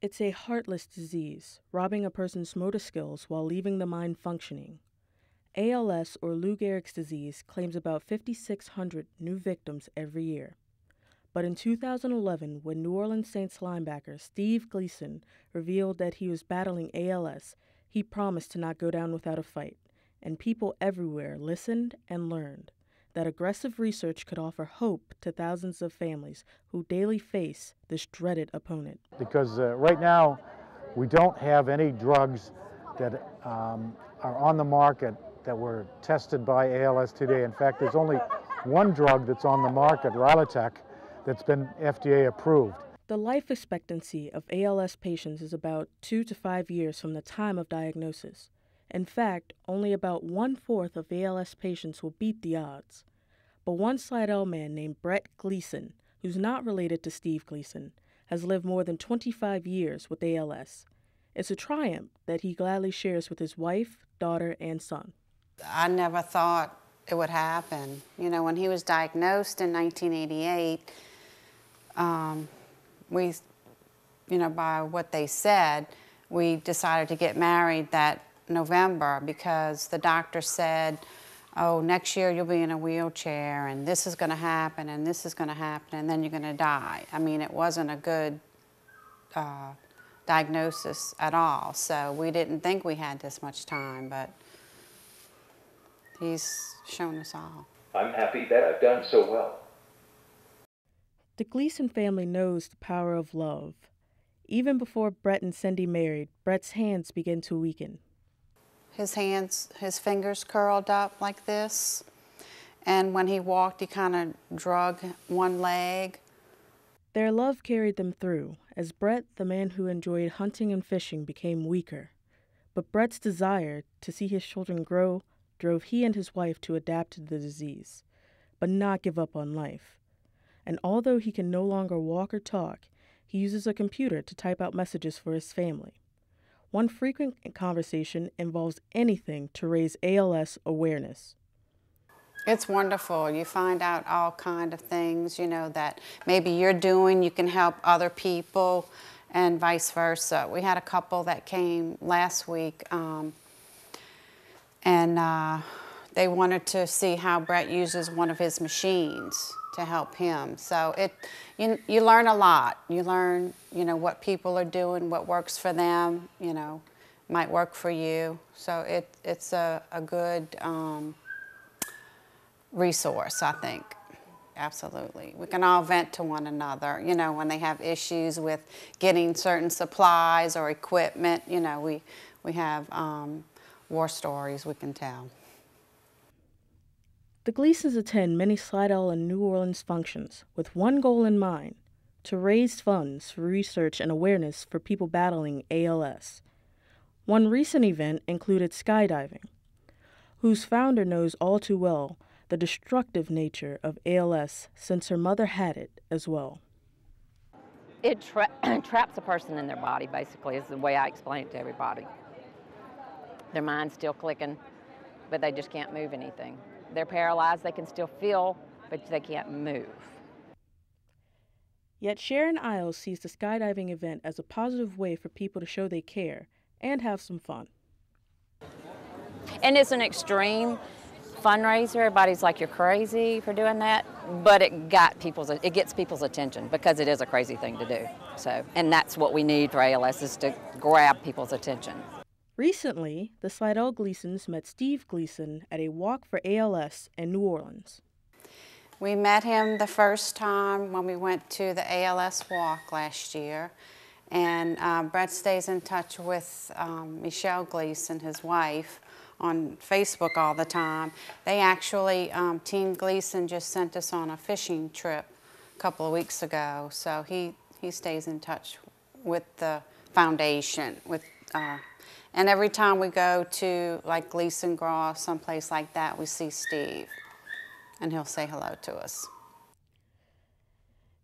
It's a heartless disease, robbing a person's motor skills while leaving the mind functioning. ALS, or Lou Gehrig's disease, claims about 5,600 new victims every year. But in 2011, when New Orleans Saints linebacker Steve Gleason revealed that he was battling ALS, he promised to not go down without a fight, and people everywhere listened and learned that aggressive research could offer hope to thousands of families who daily face this dreaded opponent. Because right now, we don't have any drugs that are on the market that were tested by ALS today. In fact, there's only one drug that's on the market, Rilotech, that's been FDA approved. The life expectancy of ALS patients is about 2 to 5 years from the time of diagnosis. In fact, only about 1/4 of ALS patients will beat the odds. But one Slidell man named Brett Gleason, who's not related to Steve Gleason, has lived more than 25 years with ALS. It's a triumph that he gladly shares with his wife, daughter, and son. I never thought it would happen. You know, when he was diagnosed in 1988, by what they said, we decided to get married that November because the doctor said, oh, next year you'll be in a wheelchair and this is going to happen and this is going to happen and then you're going to die. I mean, it wasn't a good diagnosis at all, so we didn't think we had this much time, but he's shown us all. I'm happy that I've done so well. The Gleason family knows the power of love. Even before Brett and Cindy married, Brett's hands began to weaken. His fingers curled up like this, and when he walked, he kind of drug one leg. Their love carried them through, as Brett, the man who enjoyed hunting and fishing, became weaker. But Brett's desire to see his children grow drove he and his wife to adapt to the disease, but not give up on life. And although he can no longer walk or talk, he uses a computer to type out messages for his family. One frequent conversation involves anything to raise ALS awareness. It's wonderful. You find out all kinds of things, that maybe you're doing, you can help other people, and vice versa. We had a couple that came last week, and they wanted to see how Brett uses one of his machines to help him. So you learn a lot. You learn, what people are doing, what works for them, might work for you. So it's a good resource, I think. Absolutely. We can all vent to one another, when they have issues with getting certain supplies or equipment, we have war stories we can tell. The Gleasons attend many Slidell and New Orleans functions with one goal in mind: to raise funds for research and awareness for people battling ALS. One recent event included skydiving, whose founder knows all too well the destructive nature of ALS since her mother had it as well. It traps a person in their body, basically, is the way I explain it to everybody. Their mind's still clicking, but they just can't move anything. They're paralyzed, they can still feel, but they can't move. Yet Sharon Isles sees the skydiving event as a positive way for people to show they care and have some fun. And it's an extreme fundraiser. Everybody's like, you're crazy for doing that, but it gets people's attention because it is a crazy thing to do. So, and that's what we need for ALS, is to grab people's attention. Recently, the Slidell Gleasons met Steve Gleason at a walk for ALS in New Orleans. We met him the first time when we went to the ALS walk last year, and Brett stays in touch with Michelle Gleason, his wife, on Facebook all the time. They actually, Team Gleason just sent us on a fishing trip a couple of weeks ago, so he stays in touch with the foundation, and every time we go to like Gleason Grove, someplace like that, we see Steve, and he'll say hello to us.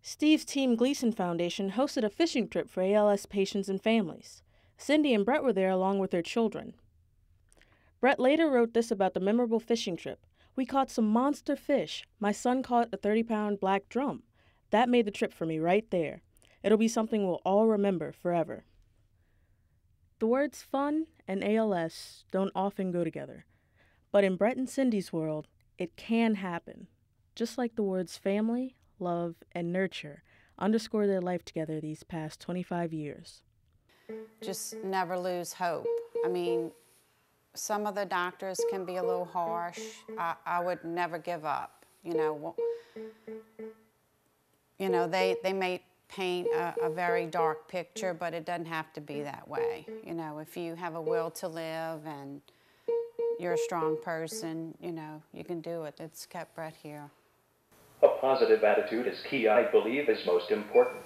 Steve's Team Gleason Foundation hosted a fishing trip for ALS patients and families. Cindy and Brett were there along with their children. Brett later wrote this about the memorable fishing trip. "We caught some monster fish. My son caught a 30-pound black drum. That made the trip for me right there. It'll be something we'll all remember forever. The words fun and ALS don't often go together, but in Brett and Cindy's world, it can happen. Just like the words family, love, and nurture underscore their life together these past 25 years. Just never lose hope. I mean, some of the doctors can be a little harsh. I would never give up. You know, they may paint a very dark picture, but it doesn't have to be that way. You know, if you have a will to live and you're a strong person, you know, you can do it. It's kept Brett here. A positive attitude is key, I believe, is most important.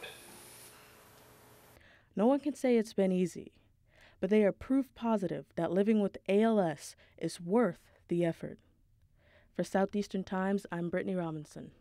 No one can say it's been easy, but they are proof positive that living with ALS is worth the effort. For Southeastern Times, I'm Brittany Robinson.